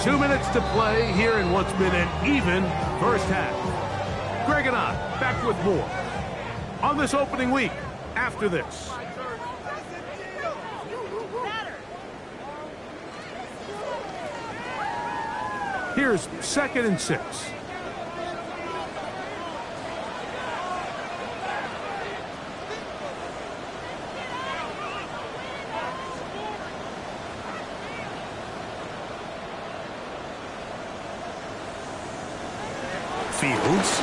2 minutes to play here in what's been an even first half. Greg and I back with more on this opening week after this. Here's 2nd and 6. Fields.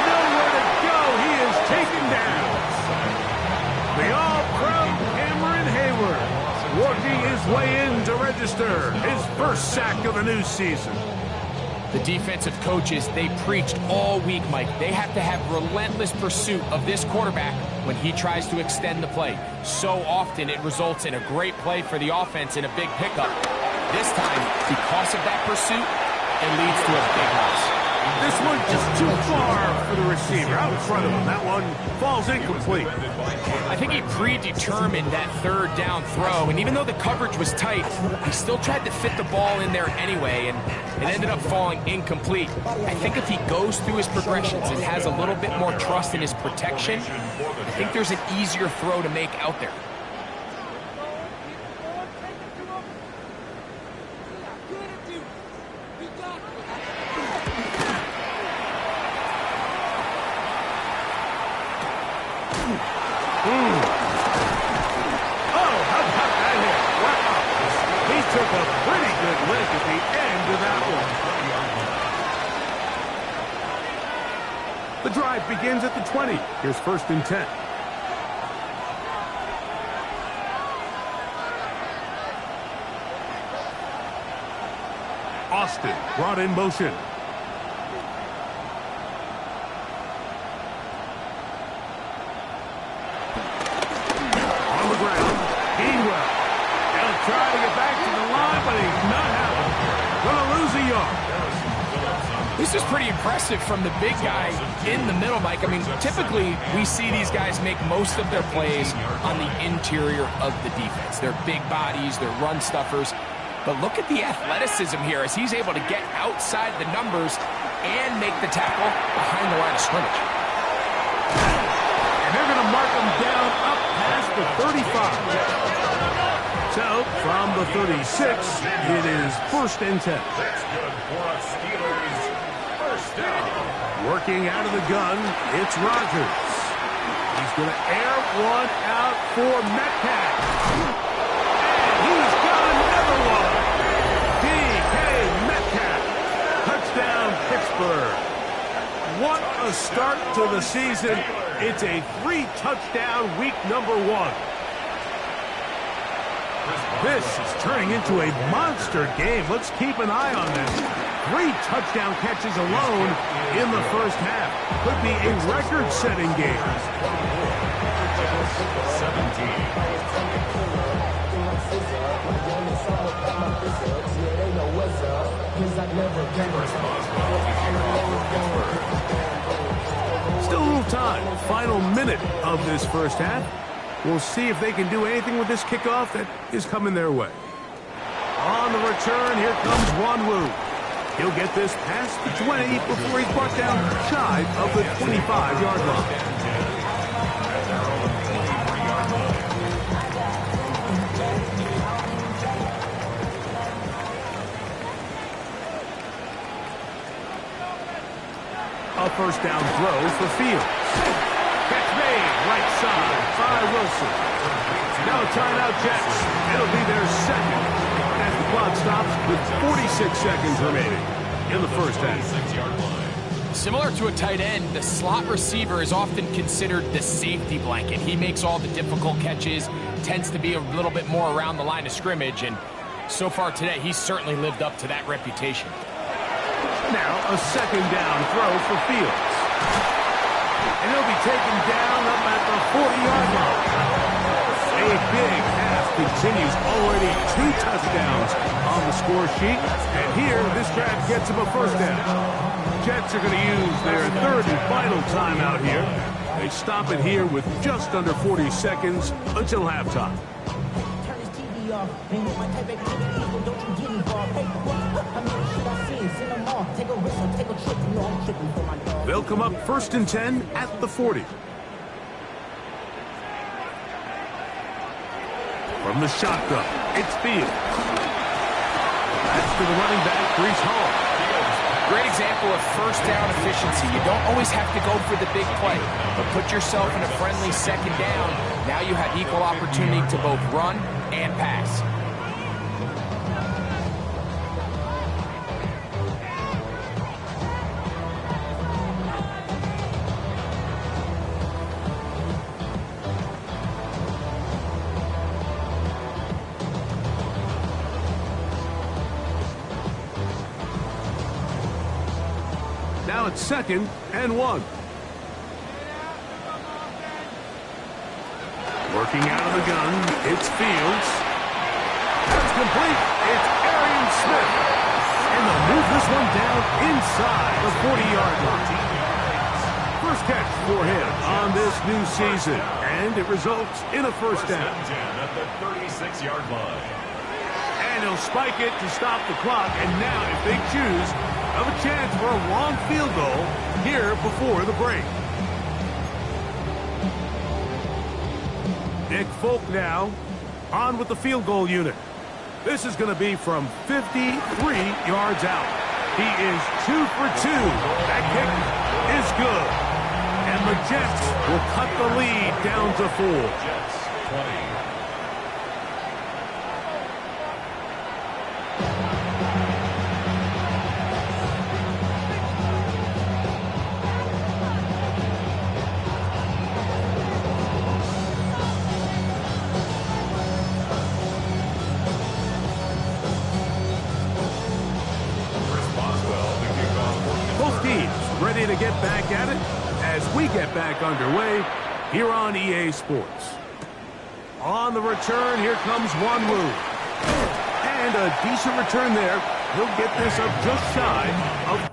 Nowhere to go. He is taken down. The all-pro Cameron Hayward working his way in to register his first sack of the new season. The defensive coaches, they preached all week, Mike. They have to have relentless pursuit of this quarterback when he tries to extend the play. So often it results in a great play for the offense and a big pickup. This time, because of that pursuit, it leads to a big loss. This one just too far for the receiver. Out in front of him. That one falls incomplete. I think he predetermined that 3rd down throw, and even though the coverage was tight, he still tried to fit the ball in there anyway, and it ended up falling incomplete. I think if he goes through his progressions and has a little bit more trust in his protection, I think there's an easier throw to make out there. The drive begins at the 20. Here's 1st and 10. Austin brought in motion. On the ground, Gainwell. He'll try to get back to the line, but he's not having it. Gonna lose a yard. This is pretty impressive from the big guy in the middle, Mike. I mean, typically we see these guys make most of their plays on the interior of the defense. They're big bodies, they're run stuffers. But look at the athleticism here as he's able to get outside the numbers and make the tackle behind the line of scrimmage. And they're going to mark him down up past the 35. So, from the 36, it is 1st and 10. Working out of the gun, it's Rodgers. He's going to air one out for Metcalf. And he's got another one. D.K. Metcalf. Touchdown, Pittsburgh. What a start to the season. It's a 3-touchdown week number 1. This is turning into a monster game. Let's keep an eye on this. 3 touchdown catches alone in the first half. Could be a record-setting game. 17. Still a little time. Final minute of this first half. We'll see if they can do anything with this kickoff that is coming their way. On the return, here comes Wanwu. He'll get this past the 20 before he's brought down shy of the 25-yard line. A 1st down throw for Fields. Catch made, right side by Wilson. Now a timeout, Jets. It'll be their 2nd as the clock stops with 46 seconds remaining in the first half. Similar to a tight end, the slot receiver is often considered the safety blanket. He makes all the difficult catches, tends to be a little bit more around the line of scrimmage, and so far today, he's certainly lived up to that reputation. Now a 2nd down throw for Fields. And he'll be taken down up at the 40-yard line. A big half continues. Already 2 touchdowns on the score sheet. And here, this drive gets him a 1st down. Jets are going to use their 3rd and final timeout here. They stop it here with just under 40 seconds until halftime. They'll come up 1st and 10 at the 40. From the shotgun, it's Fields. That's to the running back, Brees Hall. Great example of first down efficiency. You don't always have to go for the big play, but put yourself in a friendly second down. Now you have equal opportunity to both run and pass. Now it's 2nd and 1. Working out of the gun, it's Fields. That's complete. It's Arian Smith. And they'll move this one down inside the 40-yard line. First catch for him on this new season, and it results in a first down. At the 36-yard line. And he'll spike it to stop the clock, and now if they choose, have a chance for a long field goal here before the break. Nick Folk now on with the field goal unit. This is going to be from 53 yards out. He is 2 for 2. That kick is good. And the Jets will cut the lead down to 4. Jets 20. Ready to get back at it as we get back underway here on EA Sports. On the return, here comes Wanwu. And a decent return there. He'll get this up just shy of...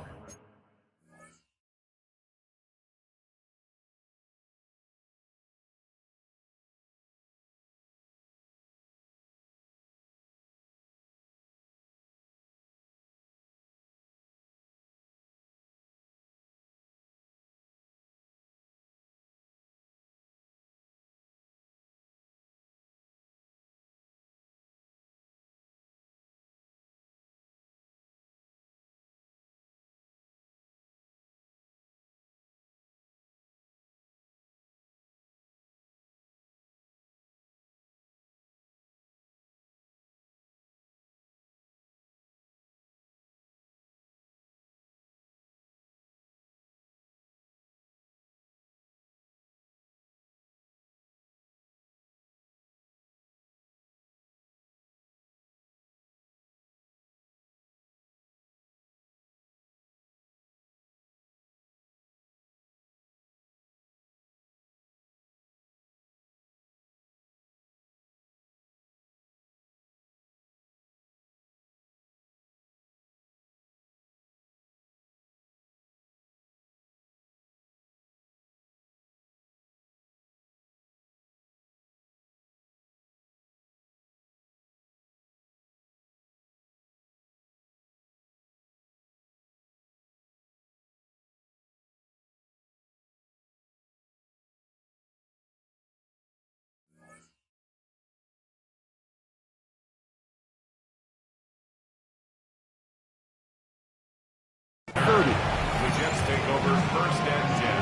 The Jets take over 1st and 10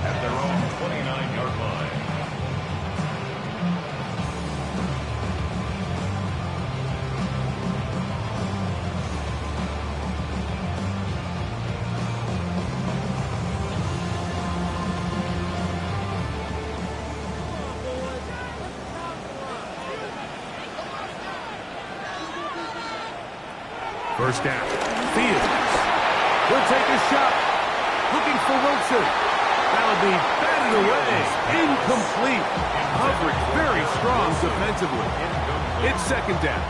at their own 29-yard line. First down. Fields. He'll take a shot. Looking for Wilson. That'll be batted away. Incomplete. Coverage very strong defensively. It's 2nd down.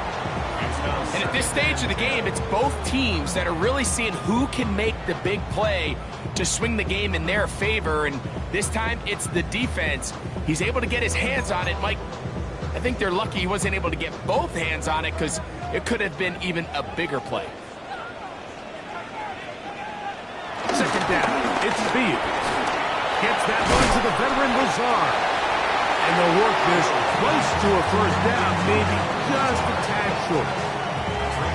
And at this stage of the game, it's both teams that are really seeing who can make the big play to swing the game in their favor. And this time, it's the defense. He's able to get his hands on it, Mike. I think they're lucky he wasn't able to get both hands on it because it could have been even a bigger play. Second down, it's Fields. Gets that one to the veteran Lazard. And they'll work this close to a first down, maybe just a tad short.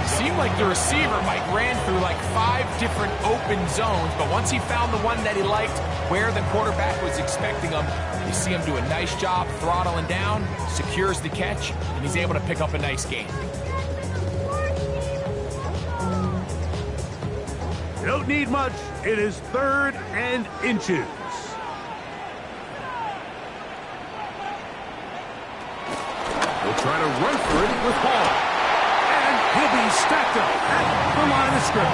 Seemed like the receiver, Mike, ran through like 5 different open zones, but once he found the one that he liked, where the quarterback was expecting him, you see him do a nice job throttling down, secures the catch, and he's able to pick up a nice gain. You don't need much. It is 3rd and inches. They'll try to run for it with Hall. He'll be stacked up at the line of scrimmage.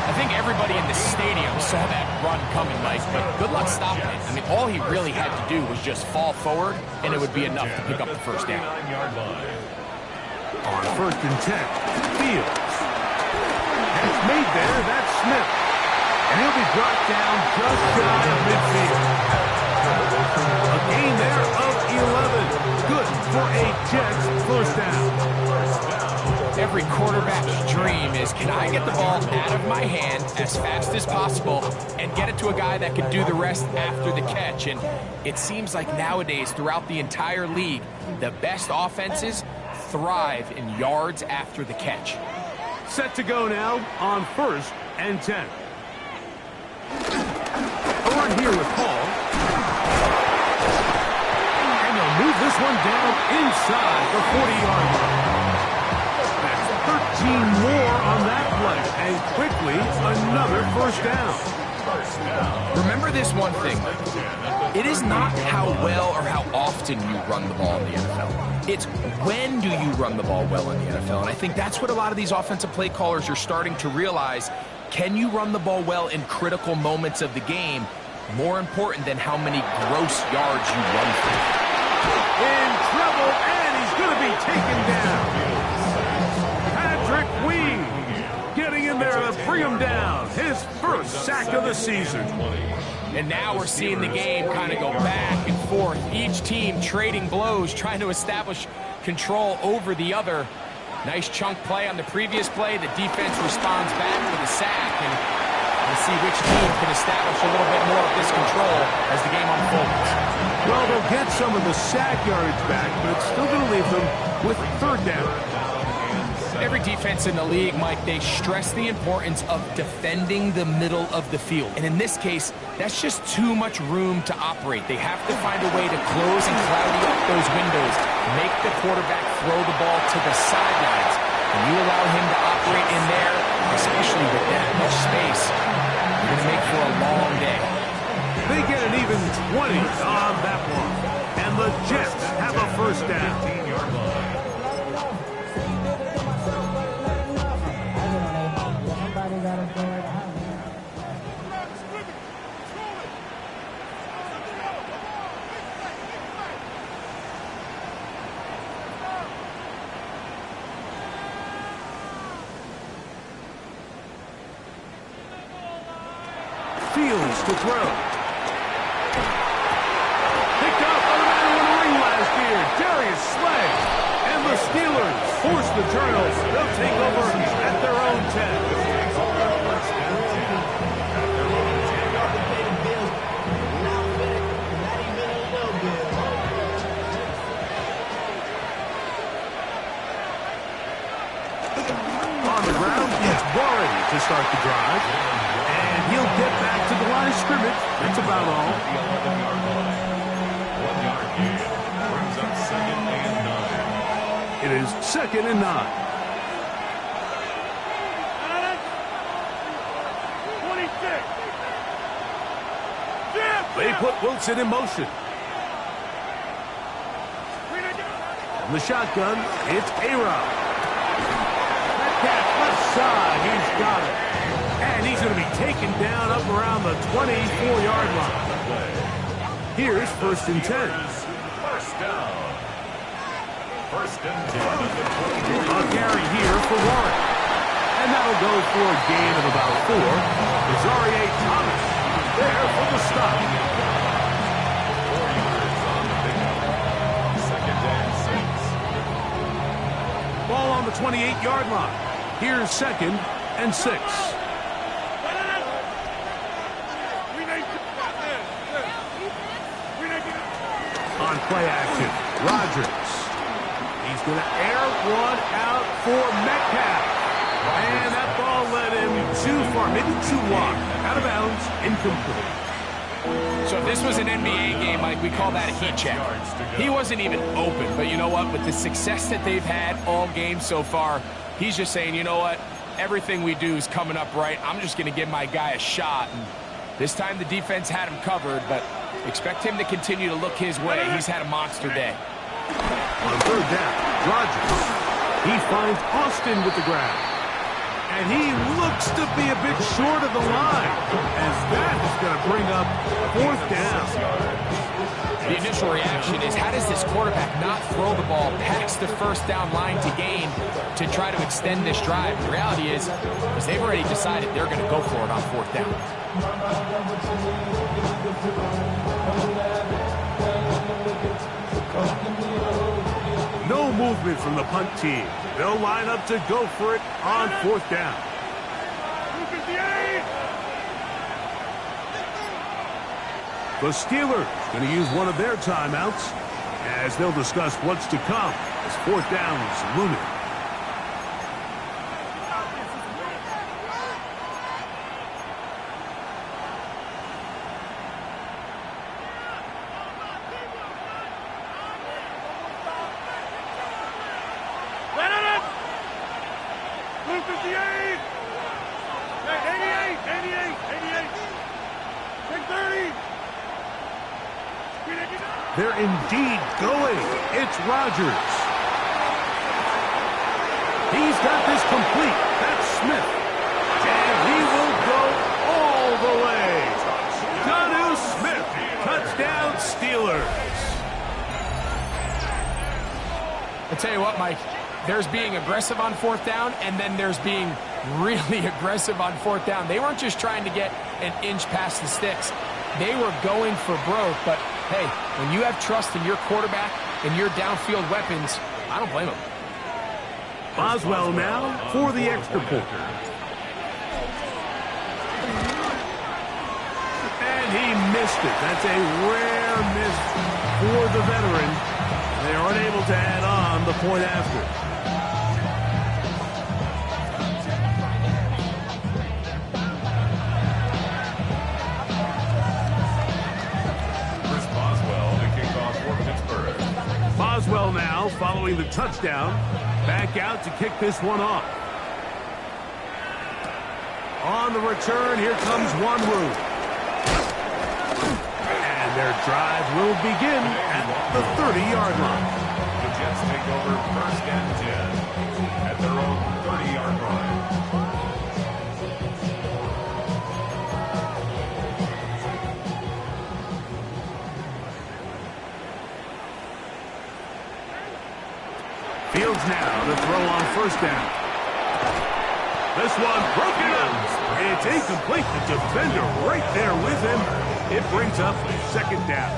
I think everybody in the stadium saw that run coming, Mike, but good luck stopping it. I mean, all he really had to do was just fall forward, and it would be enough to pick up the first down. On 1st and 10, Fields. And it's made there. That's Smith. And he'll be brought down just shy of midfield. A gain there of 11. Good for a Jets first down. Every quarterback's dream is, can I get the ball out of my hand as fast as possible and get it to a guy that can do the rest after the catch? And it seems like nowadays, throughout the entire league, the best offenses thrive in yards after the catch. Set to go now on 1st and 10. A run here with Paul. And they'll move this one down inside the 40-yard line. 13 more on that play, and quickly another first down. Remember this one thing. It is not how well or how often you run the ball in the NFL. It's when do you run the ball well in the NFL. And I think that's what a lot of these offensive play callers are starting to realize. Can you run the ball well in critical moments of the game? More important than how many gross yards you run for. In trouble, and he's going to be taken down. Getting in there to bring him down. His first sack of the season. And now we're seeing the game kind of go back and forth. Each team trading blows, trying to establish control over the other. Nice chunk play on the previous play. The defense responds back with a sack. And we'll see which team can establish a little bit more of this control as the game unfolds. Well, they'll get some of the sack yardage back, but it's still going to leave them with 3rd down. Every defense in the league, Mike, they stress the importance of defending the middle of the field. And in this case, that's just too much room to operate. They have to find a way to close and cloudy up those windows, make the quarterback throw the ball to the sidelines. And you allow him to operate in there, especially with that much space, you're going to make for a long day. They get an even 20 on that one. And the Jets have a first down. Fields to throw. Picked up by the man who won the ring last year, Darius Slay. And the Steelers force the turnover. They'll take over at their own 10. On the ground, it's Warren to start the drive. And he'll get back to the line of scrimmage. That's about all. 1 yard gain. Brings up 2nd and 9. It is 2nd and 9. 26. They put Wilson in motion. From the shotgun, it's A-Rod. Metcalf left side, he's got it. And he's going to be taken down up around the 24-yard line. Here's 1st and 10. First down. 1st and 10. A carry here for Warren. And that'll go for a gain of about 4. Rosario Thomas there for the stop. 4 yards on the pickup. 2nd 28-yard line. Here's 2nd and 6. On play action, Rodgers. He's going to air one out for Metcalf. And that ball led him too far, maybe too wide. Out of bounds, incomplete. So if this was an NBA game, Mike, we call that a heat check. He wasn't even open, but you know what? With the success that they've had all game so far, he's just saying, you know what? Everything we do is coming up right. I'm just going to give my guy a shot. And this time the defense had him covered, but expect him to continue to look his way. He's had a monster day. On 3rd down, Rodgers. He finds Austin with the grab. And he looks to be a bit short of the line, as that is going to bring up 4th down. The initial reaction is, how does this quarterback not throw the ball past the 1st down line to gain to try to extend this drive? The reality is they've already decided they're going to go for it on 4th down. No movement from the punt team. They'll line up to go for it on 4th down. The Steelers going to use one of their timeouts as they'll discuss what's to come as 4th down is looming. They're indeed going. It's Rodgers. He's got this complete. That's Smith. And he will go all the way. Jonnu Smith. Touchdown, Steelers. I'll tell you what, Mike. There's being aggressive on 4th down, and then there's being really aggressive on 4th down. They weren't just trying to get an inch past the sticks. They were going for broke, but hey, when you have trust in your quarterback and your downfield weapons, I don't blame him. Boswell now for the extra point. And he missed it. That's a rare miss for the veteran. They are unable to add on the point after. Boswell now following the touchdown. Back out to kick this one off. On the return, here comes Wanwu. And their drive will begin at the 30-yard line. The Jets take over 1st and 10 at their own 30-yard line. Fields now to throw on 1st down. This one broken up. It's incomplete. The defender right there with him. It brings up 2nd down.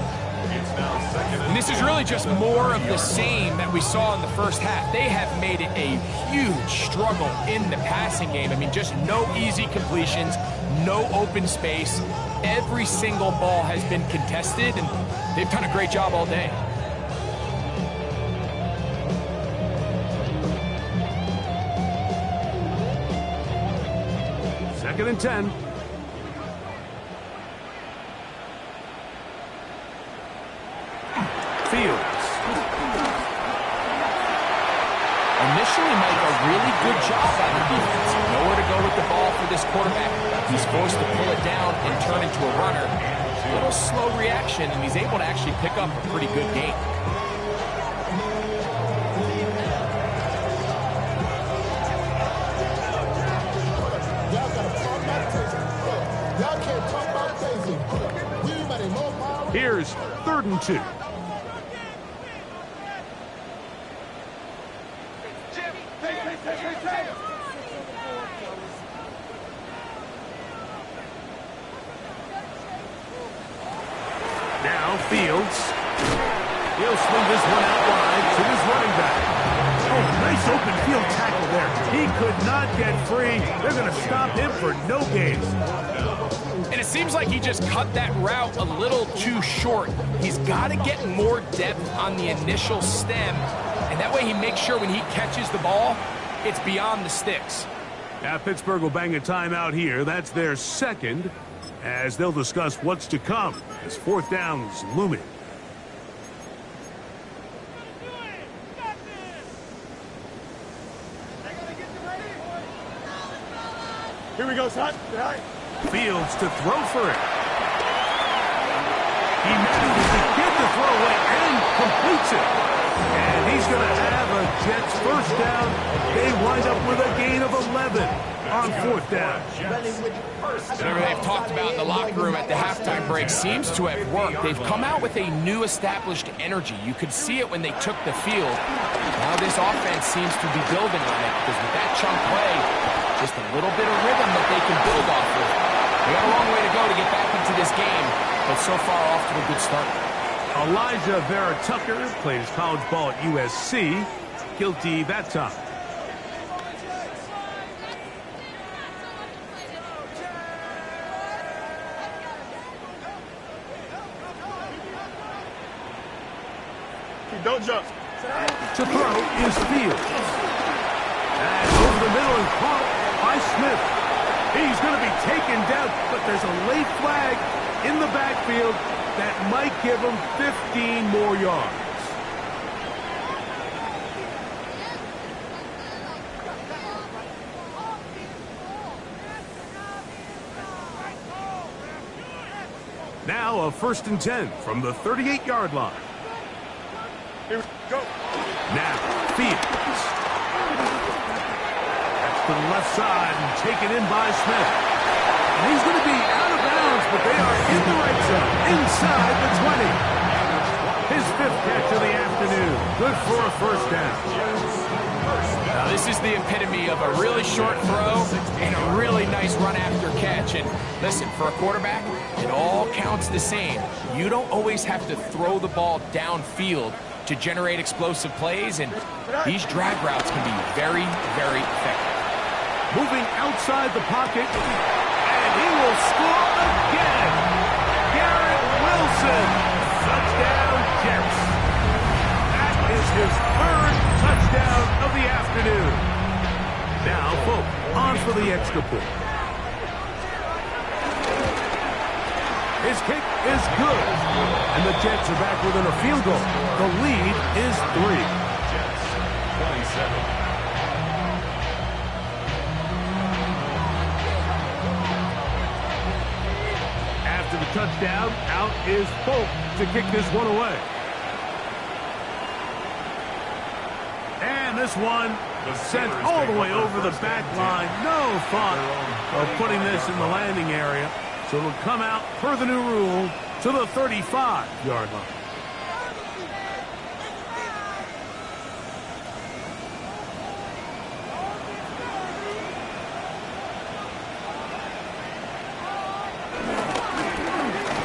It's now 2nd And this is really just more of the same that we saw in the 1st half. They have made it a huge struggle in the passing game. I mean, just no easy completions, no open space. Every single ball has been contested, and they've done a great job all day. 2nd and 10. Fields. Initially, Mike, a really good job by the defense. Nowhere to go with the ball for this quarterback. He's forced to pull it down and turn into a runner. A little slow reaction, and he's able to actually pick up a pretty good game. Here's 3rd and 2. Now Fields. He'll swing this one out wide to his running back. Oh, nice open field tackle there. He could not get free. They're going to stop him for no gain. And it seems like he just cut that route a little too short. He's got to get more depth on the initial stem, and that way he makes sure when he catches the ball, it's beyond the sticks. Now Pittsburgh will bang a timeout here. That's their second, as they'll discuss what's to come as fourth down's looming. Here we go, son. Fields to throw for it. He manages to get the throw away and completes it. And he's going to have a Jets first down. They wind up with a gain of 11 on fourth down. Whatever they've talked about in the locker room at the halftime break seems to have worked. They've come out with a new established energy. You could see it when they took the field. Now this offense seems to be building on it, because with that chunk play, just a little bit of rhythm that they can build off of. They got a long way to go to get back into this game, but so far off to a good start. Elijah Vera Tucker plays college ball at USC. Guilty that time. Don't jump. To throw is Fields. And over the middle and caught by Smith. He's going to be taken down, but there's a late flag in the backfield that might give him 15 more yards. Now a 1st and 10 from the 38-yard line. Here we go. Now, Fields. That's to the left side and taken in by Smith. And he's going to be out of bounds, but they are in the right zone, inside the 20. His 5th catch of the afternoon. Good for a first down. Now, this is the epitome of a really short throw and a really nice run after catch. And listen, for a quarterback, it all counts the same. You don't always have to throw the ball downfield to generate explosive plays, and these drag routes can be very, very effective. Moving outside the pocket, and he will score again. Garrett Wilson, touchdown Jets. That is his 3rd touchdown of the afternoon. Now, Pope on for the extra point. His kick is good, and the Jets are back within a field goal. The lead is 3. Jets, 27. After the touchdown, out is Pope to kick this one away. And this one sent all the way over the back line. No thought of putting this in the landing area. So it'll come out, per the new rule, to the 35-yard line.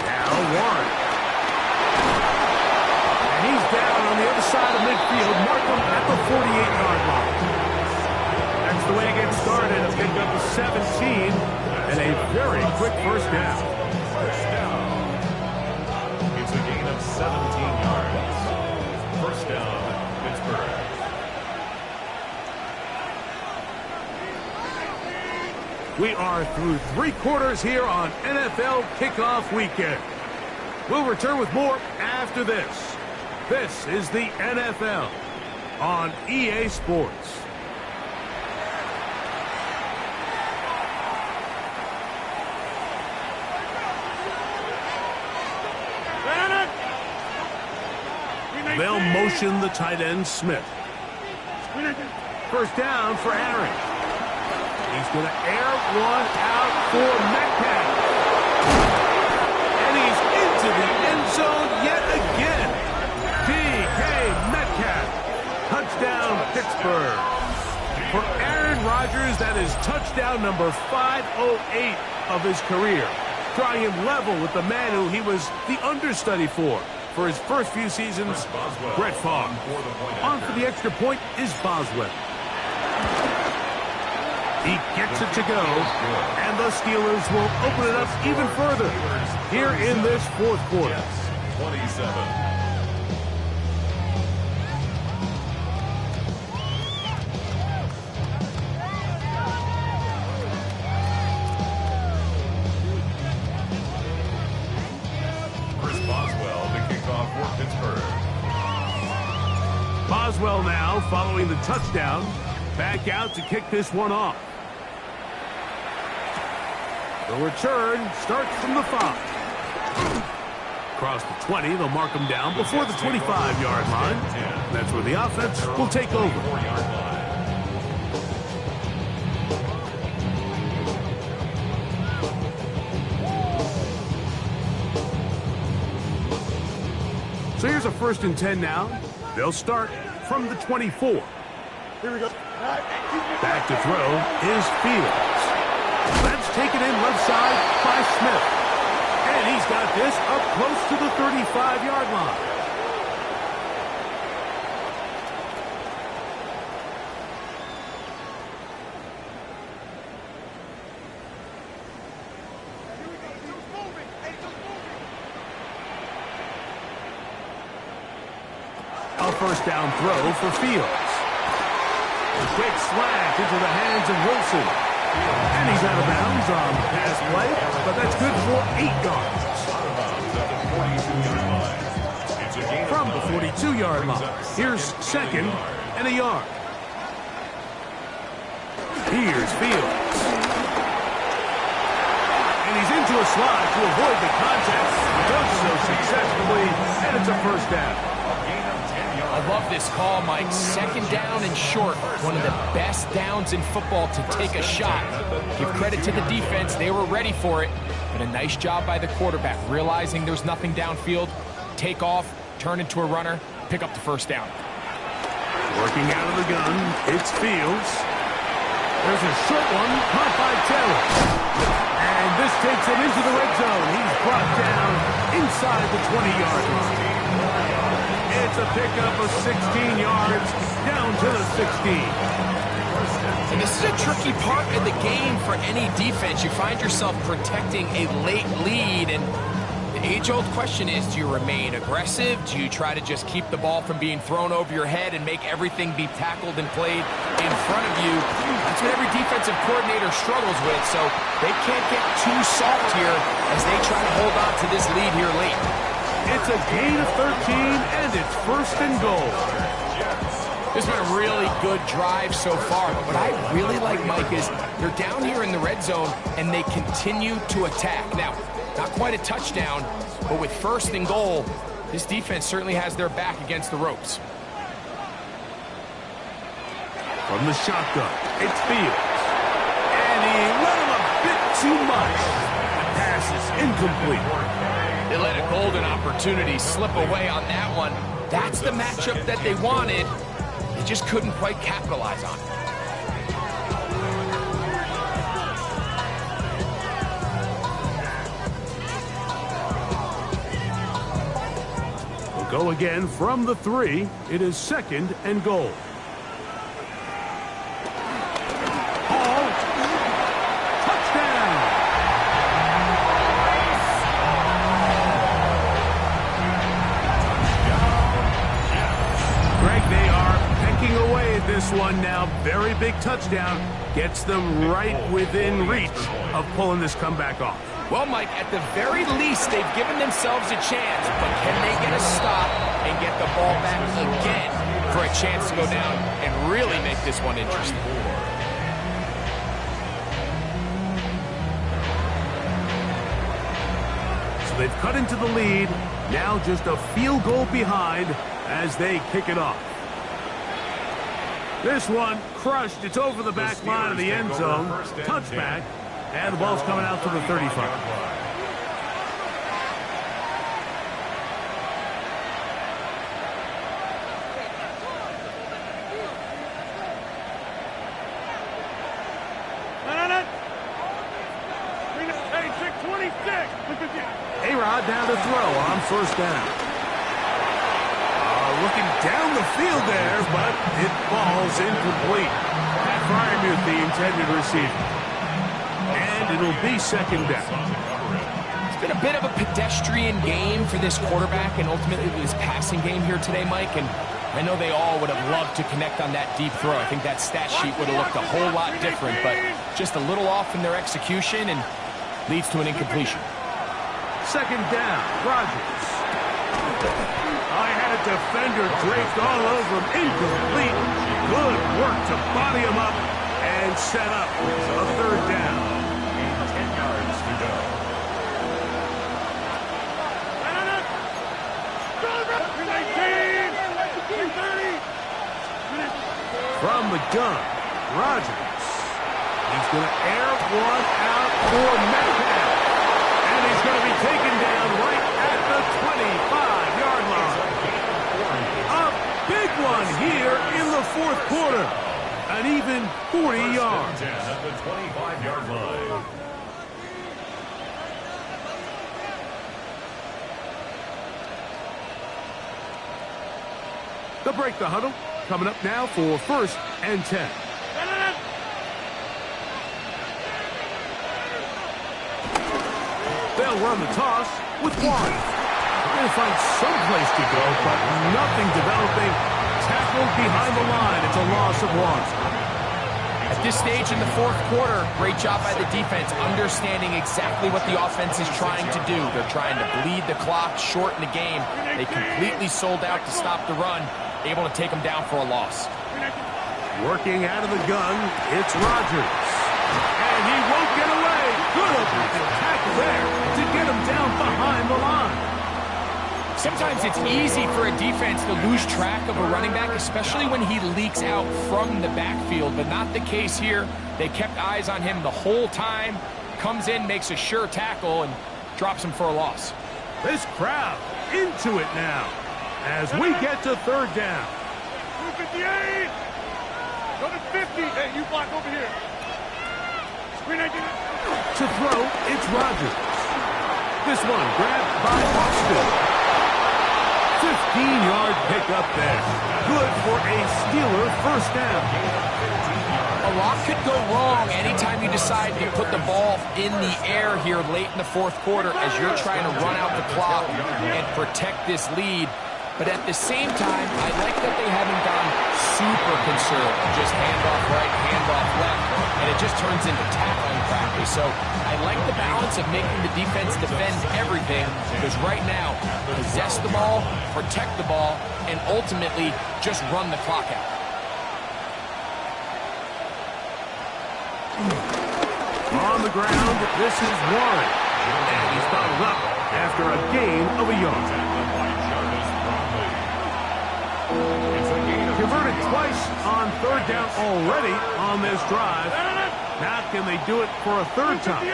Now Warren. And he's down on the other side of midfield. Markham at the 48-yard line. That's the way to get started. A pick up of 17. And a very quick first down. First down. It's a gain of 17 yards. First down, Pittsburgh. We are through 3 quarters here on NFL Kickoff Weekend. We'll return with more after this. This is the NFL on EA Sports. They'll motion the tight end, Smith. First down for Aaron. He's going to air one out for Metcalf. And he's into the end zone yet again. DK Metcalf. Touchdown, Pittsburgh. For Aaron Rodgers, that is touchdown number 508 of his career. Trying him level with the man who he was the understudy for for his first few seasons, Brett Favre. On for the extra point is Boswell. He gets it to go, and the Steelers will open it up even further here in this fourth quarter. 27. Boswell now following the touchdown, back out to kick this one off. The return starts from the 5. Across the 20, they'll mark him down before the 25-yard line. That's where the offense will take over. So here's a 1st and 10 now. They'll start from the 24. Here we go. Back to throw is Fields. That's taken in left side by Smith. And he's got this up close to the 35-yard line. A 1st down throw for Fields. A quick slant into the hands of Wilson. And he's out of bounds on the pass play, but that's good for 8 yards. From the 42-yard line, here's 2nd and a yard. Here's Fields. And he's into a slide to avoid the contact. Does so successfully, and it's a 1st down. I love this call, Mike. 2nd down and short. One of the best downs in football to take a shot. Give credit to the defense. They were ready for it. But a nice job by the quarterback, realizing there's nothing downfield. Take off, turn into a runner, pick up the 1st down. Working out of the gun, it's Fields. There's a short one, caught by Taylor. And this takes him into the red zone. He's brought down inside the 20-yard line. It's a pickup of 16 yards down to the 16. And this is a tricky part of the game for any defense. You find yourself protecting a late lead, and the age-old question is, do you remain aggressive? Do you try to just keep the ball from being thrown over your head and make everything be tackled and played in front of you? That's what every defensive coordinator struggles with, so they can't get too soft here as they try to hold on to this lead here late. It's a gain of 13, and it's 1st and goal. This has been a really good drive so far. But what I really like, Mike, is they're down here in the red zone, and they continue to attack. Now, not quite a touchdown, but with 1st and goal, this defense certainly has their back against the ropes. From the shotgun, it's Fields. And he let him a bit too much. The pass is incomplete. They let a golden opportunity slip away on that one. That's the matchup that they wanted. They just couldn't quite capitalize on it. We'll go again from the 3. It is 2nd and goal. This one now, very big touchdown, gets them right within reach of pulling this comeback off. Well, Mike, at the very least, they've given themselves a chance, but can they get a stop and get the ball back again for a chance to go down and really make this one interesting? So they've cut into the lead, now just a field goal behind as they kick it off. This one crushed. It's over the back line of the end zone. Touchback. And the ball's coming out to the 35. A-Rod down to throw on 1st down. looking down the field there, but it falls incomplete. That Fryermuth, the intended receiver. And it'll be second down. It's been a bit of a pedestrian game for this quarterback and ultimately this passing game here today, Mike. And I know they all would have loved to connect on that deep throw. I think that stat sheet would have looked a whole lot different, but just a little off in their execution and leads to an incompletion. Second down, Rodgers. I had a defender draped all over him. Incomplete. Good work to body him up and set up a third down. 10 yards to go. From the gun, Rodgers. He's going to air one out for Madden. And he's going to be taken down right at the 25-yard line. A big one here in the fourth quarter. An even 40 yards. At the 25-yard line. They'll break the huddle. Coming up now for 1st and 10. They'll run the toss with one. They're going to find some place to go, but nothing developing. Tackled behind the line. It's a loss of 1. At this stage in the fourth quarter, great job by the defense, understanding exactly what the offense is trying to do. They're trying to bleed the clock, shorten the game. They completely sold out to stop the run, able to take them down for a loss. Working out of the gun, it's Rodgers. And he won't get away. Good offensive tackle there to get him down behind the line. Sometimes it's easy for a defense to lose track of a running back, especially when he leaks out from the backfield, but not the case here. They kept eyes on him the whole time. Comes in, makes a sure tackle, and drops him for a loss. This crowd into it now as we get to third down. 258. Go to 50. Hey, you block over here. Screen 19. To throw, it's Rodgers. This one grabbed by Austin. 15-yard pickup there. Good for a Steeler first down. A lot could go wrong anytime you decide to put the ball in the air here late in the fourth quarter as you're trying to run out the clock and protect this lead. But at the same time, I like that they haven't gone super conservative. Just handoff right, handoff left, and it just turns into tackling practice. So I like the balance of making the defense defend everything, because right now, possess the ball, protect the ball, and ultimately just run the clock out. On the ground, this is Warren. And he's fouled up after a gain of a yard. Converted twice on third down already on this drive. Now can they do it for a third time?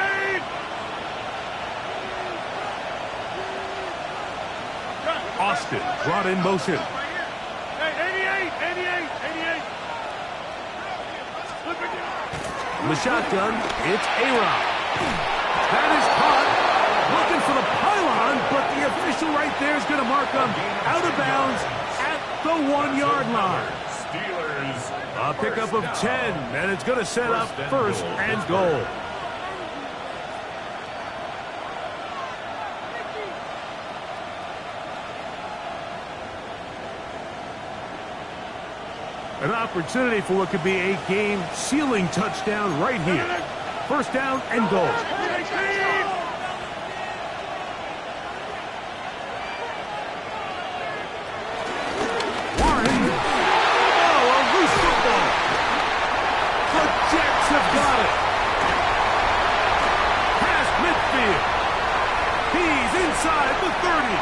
Austin brought in motion. Hey, 88. The shotgun, it's A-Rod. That is caught. Looking for the pylon, but the official right there is going to mark him out of bounds at the 1-yard line. Steelers. A pickup of 10, and it's going to set up first and goal. An opportunity for what could be a game-sealing touchdown right here. First down and goal. Warren. Oh, a loose football. The Jets have got it. Past midfield. He's inside the 30.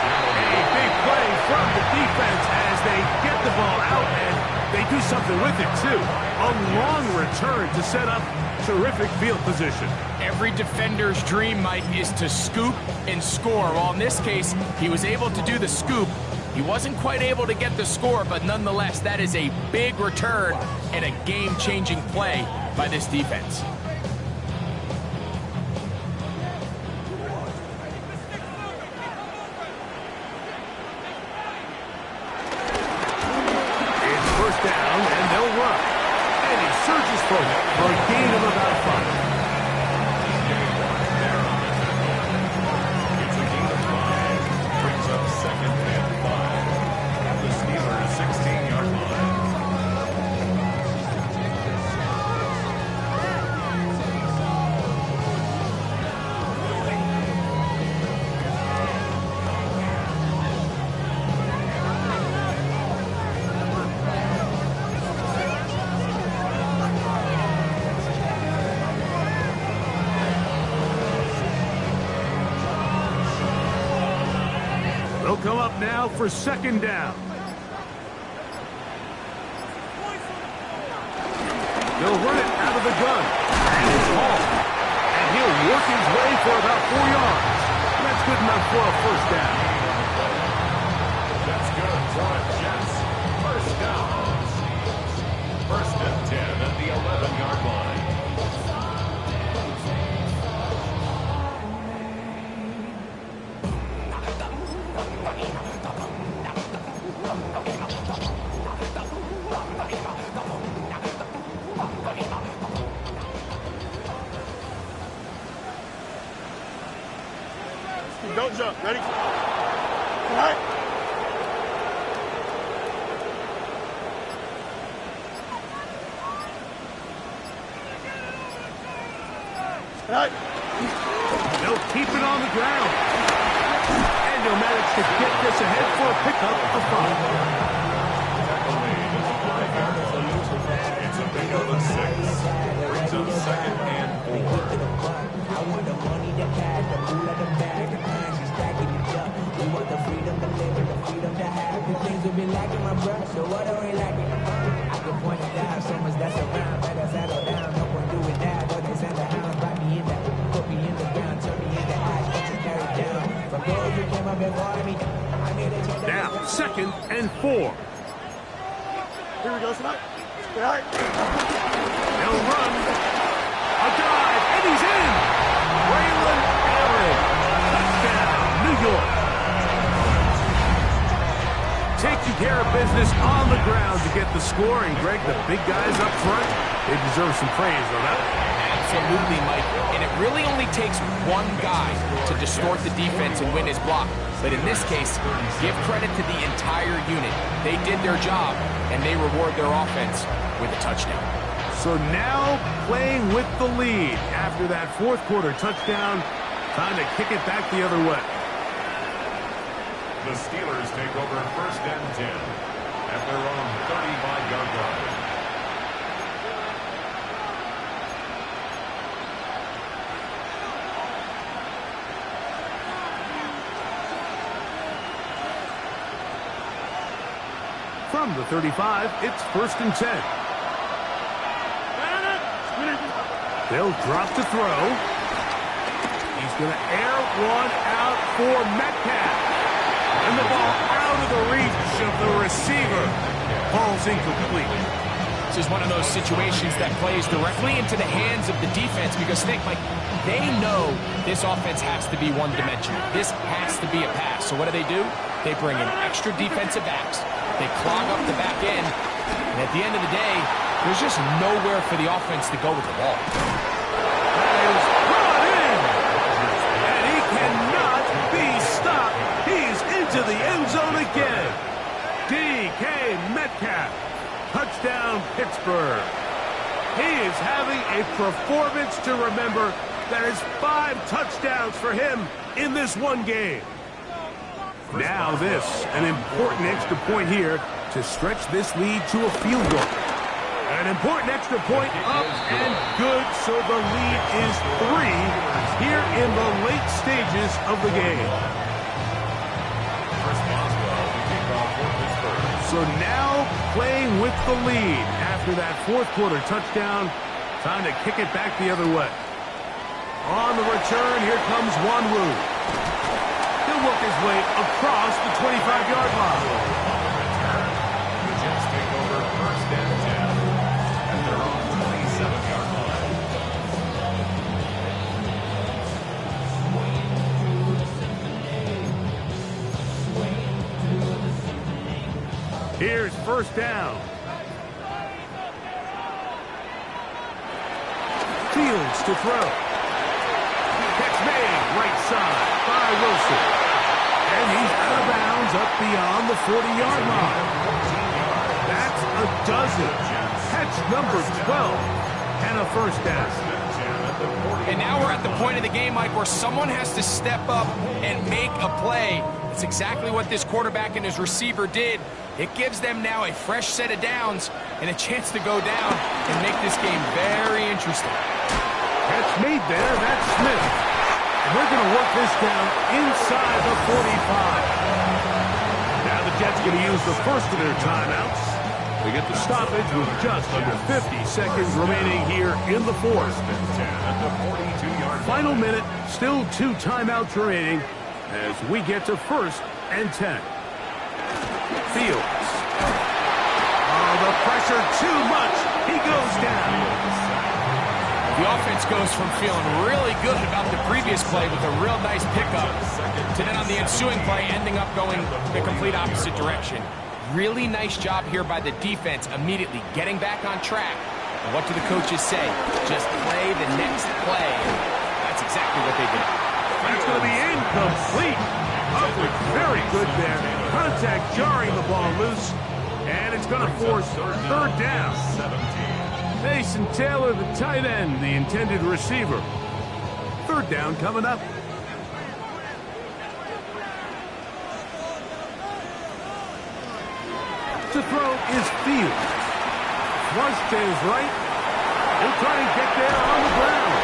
A big play from the defense as they get the ball out, and they do something with it, too. A long return to set up terrific field position. Every defender's dream, Mike, is to scoop and score. Well, in this case, he was able to do the scoop. He wasn't quite able to get the score, but nonetheless, that is a big return and a game-changing play by this defense. They'll come up now for second down. They'll run it out of the gun. And it's hauled. And he'll work his way for about 4 yards. That's good enough for a first down. That's good for a Jets. First down. First and 10 at the 11-yard line. Don't jump. Ready? All right. All right. They'll keep it on the ground. And they'll manage to get this ahead for a pickup of 5. Tackle made at the 5-yard line. It's a pickup of 6. Brings up second and 4. I want the money, the cash, the food at the bag, the cash is stacking it up. We want the freedom to live and the freedom to have. The things will be lacking, my brother, so what are we lacking? I can point it out, so much that's around. Better settle down, no one do it now. Though they send the hound, bite me in the, put me in the ground, turn me into ash, get you carried down. From those who came up before me, I made a change. Now, second and 4. Here we go, tonight. All right. They'll run. A dive, and he's in. Braylon Allen. Touchdown, New York. Taking care of business on the ground to get the score. And, Greg, the big guys up front, they deserve some praise on that. Absolutely, Mike. And it really only takes one guy to distort the defense and win his block. But in this case, give credit to the entire unit. They did their job, and they reward their offense with a touchdown. So now playing with the lead after that fourth quarter touchdown. Time to kick it back the other way. The Steelers take over first and 10 at their own 35-yard line. From the 35, it's first and 10. They'll drop to throw. He's going to air one out for Metcalf. And the ball out of the reach of the receiver. Ball's incomplete. This is one of those situations that plays directly into the hands of the defense because think, like, they know this offense has to be one-dimensional. This has to be a pass. So what do? They bring in extra defensive backs. They clog up the back end. And at the end of the day, there's just nowhere for the offense to go with the ball. That is brought in. And he cannot be stopped. He's into the end zone again. DK Metcalf. Touchdown, Pittsburgh. He is having a performance to remember. That is 5 touchdowns for him in this one game. Now this, an important extra point here to stretch this lead to a field goal. An important extra point up and good, so the lead is 3 here in the late stages of the game. So now playing with the lead after that fourth quarter touchdown. Time to kick it back the other way. On the return, here comes Wanwu. He'll work his way across the 25-yard line. The Jets take over first and 10 at their own 27-yard line. Here's first down. Fields to throw. Catch made, right side by Wilson. And he's out of bounds up beyond the 40-yard line. That's a dozen. Catch number 12 and a first down. And now we're at the point of the game, Mike, where someone has to step up and make a play. It's exactly what this quarterback and his receiver did. It gives them now a fresh set of downs and a chance to go down and make this game very interesting. Catch made there. That's Smith. We're going to work this down inside the 45. Jets going to use the first of their timeouts. They get the stoppage with just under 50 seconds remaining here in the fourth. Final minute, still 2 timeouts remaining as we get to 1st and 10. Fields. Oh, the pressure too much. He goes down. The offense goes from feeling really good about the previous play with a real nice pickup to then on the ensuing play ending up going the complete opposite direction. Really nice job here by the defense immediately getting back on track. And what do the coaches say? Just play the next play. That's exactly what they did. That's going to be incomplete. Upward, very good there. Contact jarring the ball loose. And it's going to force 3rd down. Mason Taylor, the tight end, the intended receiver. 3rd down coming up. To throw is Fields. Flush to his right. He'll try and get there on the ground.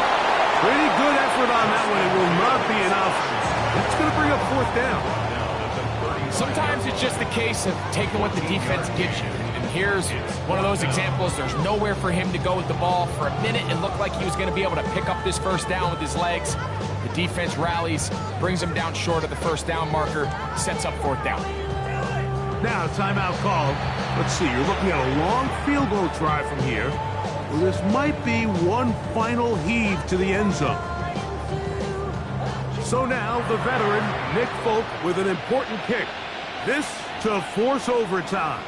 Pretty good effort on that one. It will not be enough. It's going to bring up 4th down. Sometimes it's just a case of taking what the defense gives you. And here's one of those examples. There's nowhere for him to go with the ball. For a minute, it looked like he was going to be able to pick up this 1st down with his legs. The defense rallies, brings him down short of the 1st down marker, sets up 4th down. Now, timeout called. Let's see, you're looking at a long field goal try from here. Well, this might be one final heave to the end zone. So now, the veteran, Nick Folk, with an important kick. This to force overtime.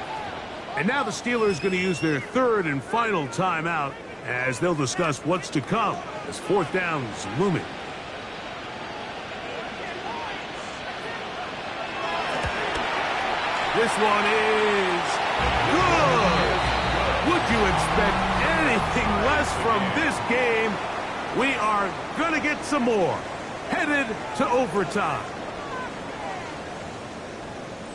And now the Steelers going to use their 3rd and final timeout as they'll discuss what's to come as 4th down is looming. This one is good. Would you expect anything less from this game? We are going to get some more. Headed to overtime.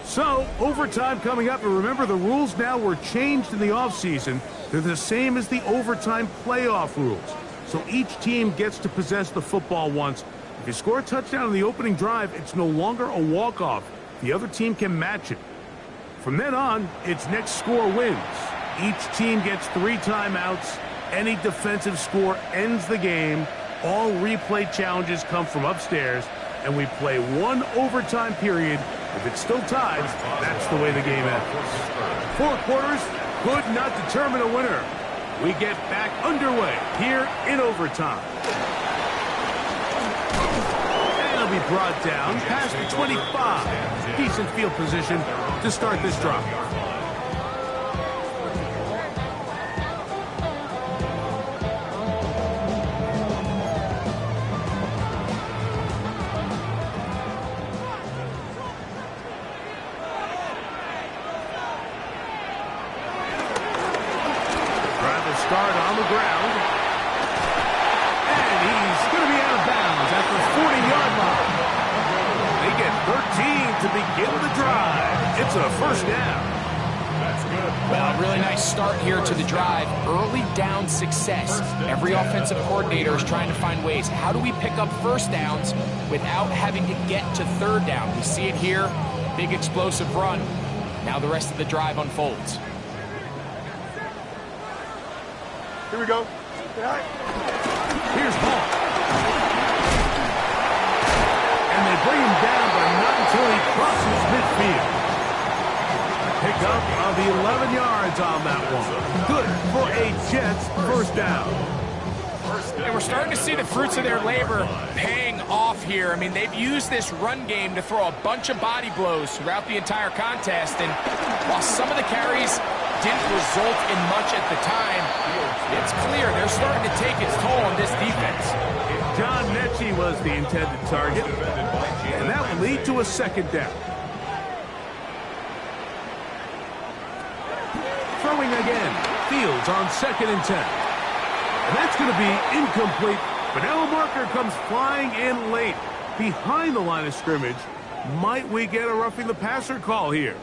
So, overtime coming up. And remember, the rules now were changed in the offseason. They're the same as the overtime playoff rules. So each team gets to possess the football once. If you score a touchdown in the opening drive, it's no longer a walk-off. The other team can match it. From then on, it's next score wins. Each team gets 3 timeouts. Any defensive score ends the game. All replay challenges come from upstairs, and we play 1 overtime period. If it's still tied, that's the way the game ends. 4 quarters could not determine a winner. We get back underway here in overtime. And it'll be brought down past the 25. Decent field position to start this drive. Start on the ground. And he's going to be out of bounds at the 40-yard line. They get 13 to begin the drive. It's a 1st down. That's good. Well, a really nice start here to the drive. Early down success. Every offensive coordinator is trying to find ways. How do we pick up 1st downs without having to get to 3rd down? We see it here. Big explosive run. Now the rest of the drive unfolds. Here we go. Here's Hall. And they bring him down, but not until he crosses midfield. Pick up of the 11 yards on that one. Good for a Jets 1st down. And we're starting to see the fruits of their labor paying off here. I mean, they've used this run game to throw a bunch of body blows throughout the entire contest. And while some of the carries didn't result in much at the time, it's clear they're starting to take its toll on this defense. John Mechie was the intended target, and that will lead to a 2nd down. Throwing again, Fields on 2nd and 10. And that's going to be incomplete, but now a marker comes flying in late, behind the line of scrimmage. Might we get a roughing the passer call here?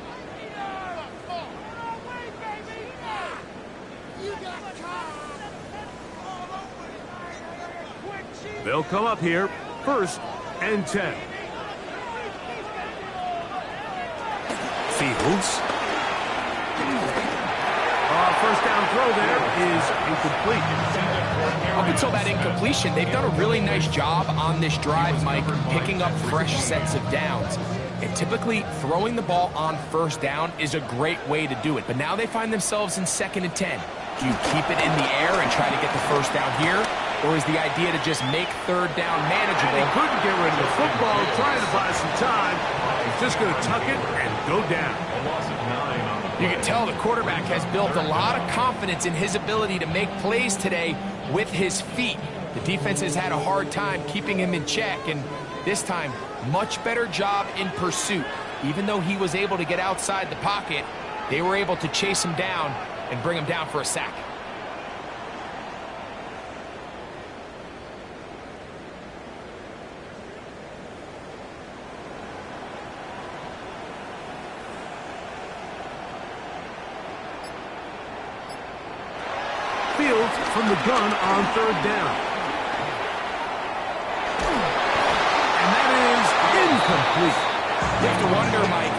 They'll come up here, 1st and 10. Fields. First down throw there is incomplete. Up until that incompletion, they've done a really nice job on this drive, Mike, picking up fresh sets of downs. And typically, throwing the ball on first down is a great way to do it. But now they find themselves in 2nd and 10. Do you keep it in the air and try to get the first down here? Or is the idea to just make 3rd down manageable? They couldn't get rid of the football, trying to buy some time. He's just going to tuck it and go down. You can tell the quarterback has built a lot of confidence in his ability to make plays today with his feet. The defense has had a hard time keeping him in check, and this time, much better job in pursuit. Even though he was able to get outside the pocket, they were able to chase him down and bring him down for a sack. Fields from the gun on 3rd down. And that is incomplete. You have to wonder, Mike,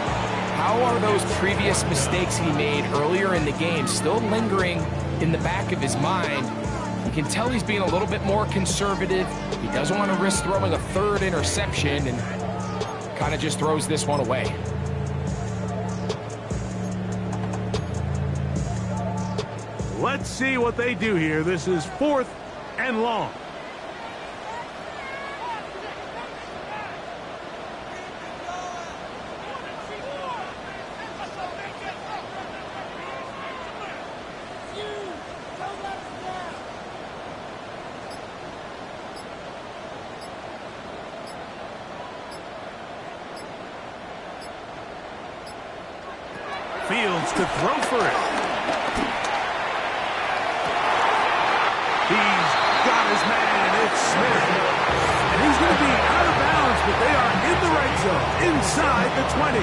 how are those previous mistakes he made earlier in the game still lingering in the back of his mind? You can tell he's being a little bit more conservative. He doesn't want to risk throwing a 3rd interception and kind of just throws this one away. Let's see what they do here. This is 4th and long. Fields to throw for it. He's got his man. It's Smith. And he's going to be out of bounds, but they are in the right zone, inside the 20.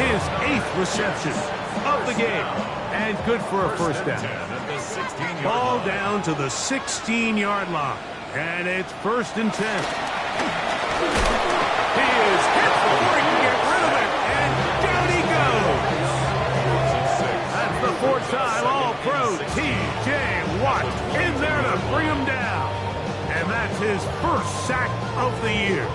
His 8th reception of the game. And good for a first down. Ball down to the 16-yard line. And it's 1st and 10. He is hit before he can get rid of it. And down he goes. That's the 4th time All-Pro T.J. Watt in there to bring him down. And that's his 1st sack of the year.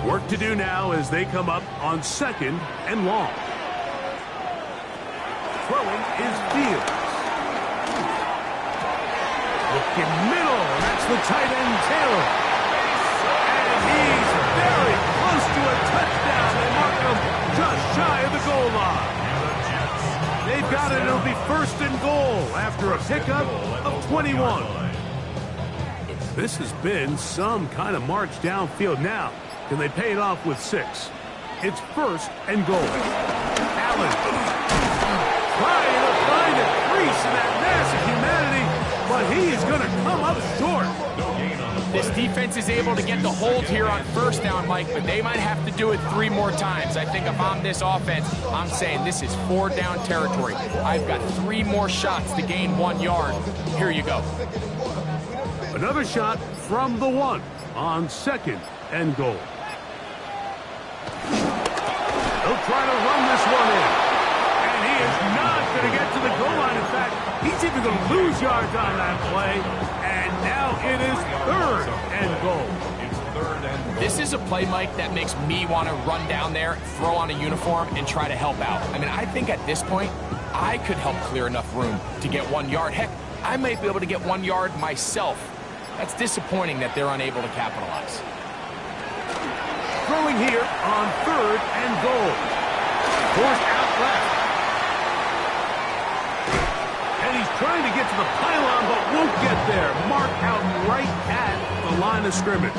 Work to do now as they come up on 2nd and long. Throwing is Fields. Looking middle, and that's the tight end Taylor. And he's very close to a touchdown. They mark him just shy of the goal line. They've got it. It'll be 1st and goal after a pickup of 21. This has been some kind of march downfield. Now, can they pay it off with 6? It's 1st and goal. Allen trying to find a crease in that massive humanity, but he is going to come up short. This defense is able to get the hold here on 1st down, Mike, but they might have to do it 3 more times. I think if I'm this offense, I'm saying this is 4 down territory. I've got 3 more shots to gain 1 yard. Here you go. Another shot from the 1 on 2nd and goal. They'll try to run this one in. And he is not going to get to the goal line. In fact, he's even going to lose yards on that play. And now it is 3rd and goal. This is a play, Mike, that makes me want to run down there, throw on a uniform, and try to help out. I mean, I think at this point, I could help clear enough room to get 1 yard. Heck, I might be able to get 1 yard myself. That's disappointing that they're unable to capitalize. Throwing here on 3rd and goal. Forced out left. And he's trying to get to the pylon, but won't get there. Marked out right at the line of scrimmage.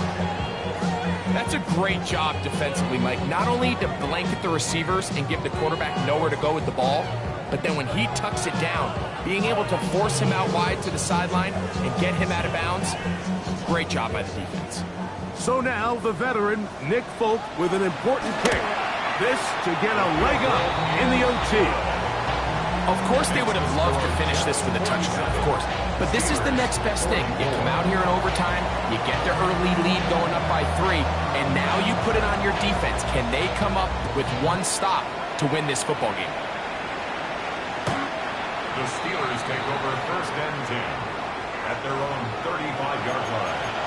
That's a great job defensively, Mike. Not only to blanket the receivers and give the quarterback nowhere to go with the ball, but then when he tucks it down, being able to force him out wide to the sideline and get him out of bounds, great job by the defense. So now the veteran, Nick Folk, with an important kick. This to get a leg up in the OT. Of course they would have loved to finish this with a touchdown, of course. But this is the next best thing. You come out here in overtime, you get the early lead going up by 3, and now you put it on your defense. Can they come up with one stop to win this football game? The Steelers take over 1st and 10 at their own 35-yard line.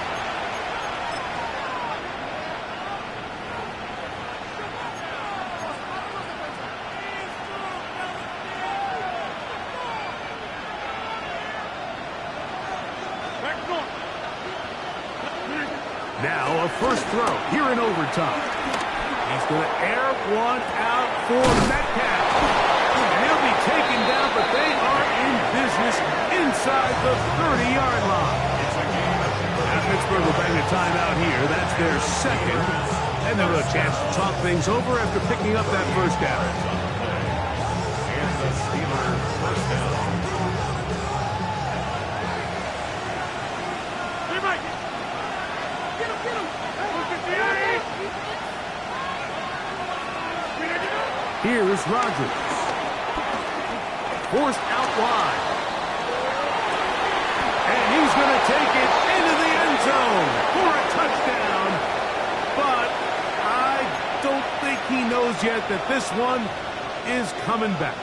Now a first throw here in overtime. He's going to air one out for Metcalf. And he'll be taken down, but they are in business inside the 30-yard line. Now Pittsburgh will bang a timeout here. That's their second. And they'll have a chance to talk things over after picking up that first down. And the Steelers first down. Here's Rodgers. Forced out wide. And he's going to take it into the end zone for a touchdown. But I don't think he knows yet that this one is coming back.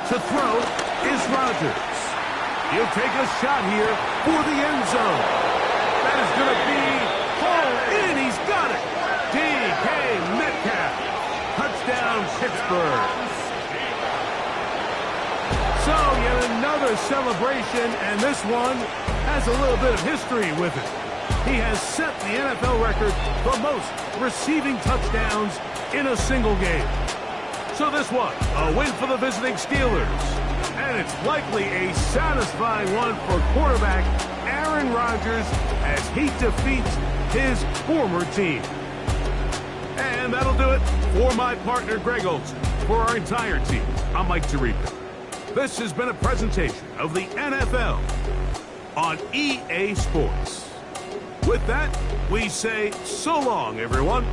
To throw is Rodgers. He'll take a shot here for the end zone. That is going to be hauled in. He's got it. DK Metcalf. Touchdown, Pittsburgh. So yet another celebration, and this one has a little bit of history with it. He has set the NFL record for most receiving touchdowns in a single game. So this one, a win for the visiting Steelers. And it's likely a satisfying one for quarterback Aaron Rodgers as he defeats his former team. And that'll do it for my partner Greg Olson. For our entire team, I'm Mike Tirico. This has been a presentation of the NFL on EA Sports. With that, we say so long, everyone.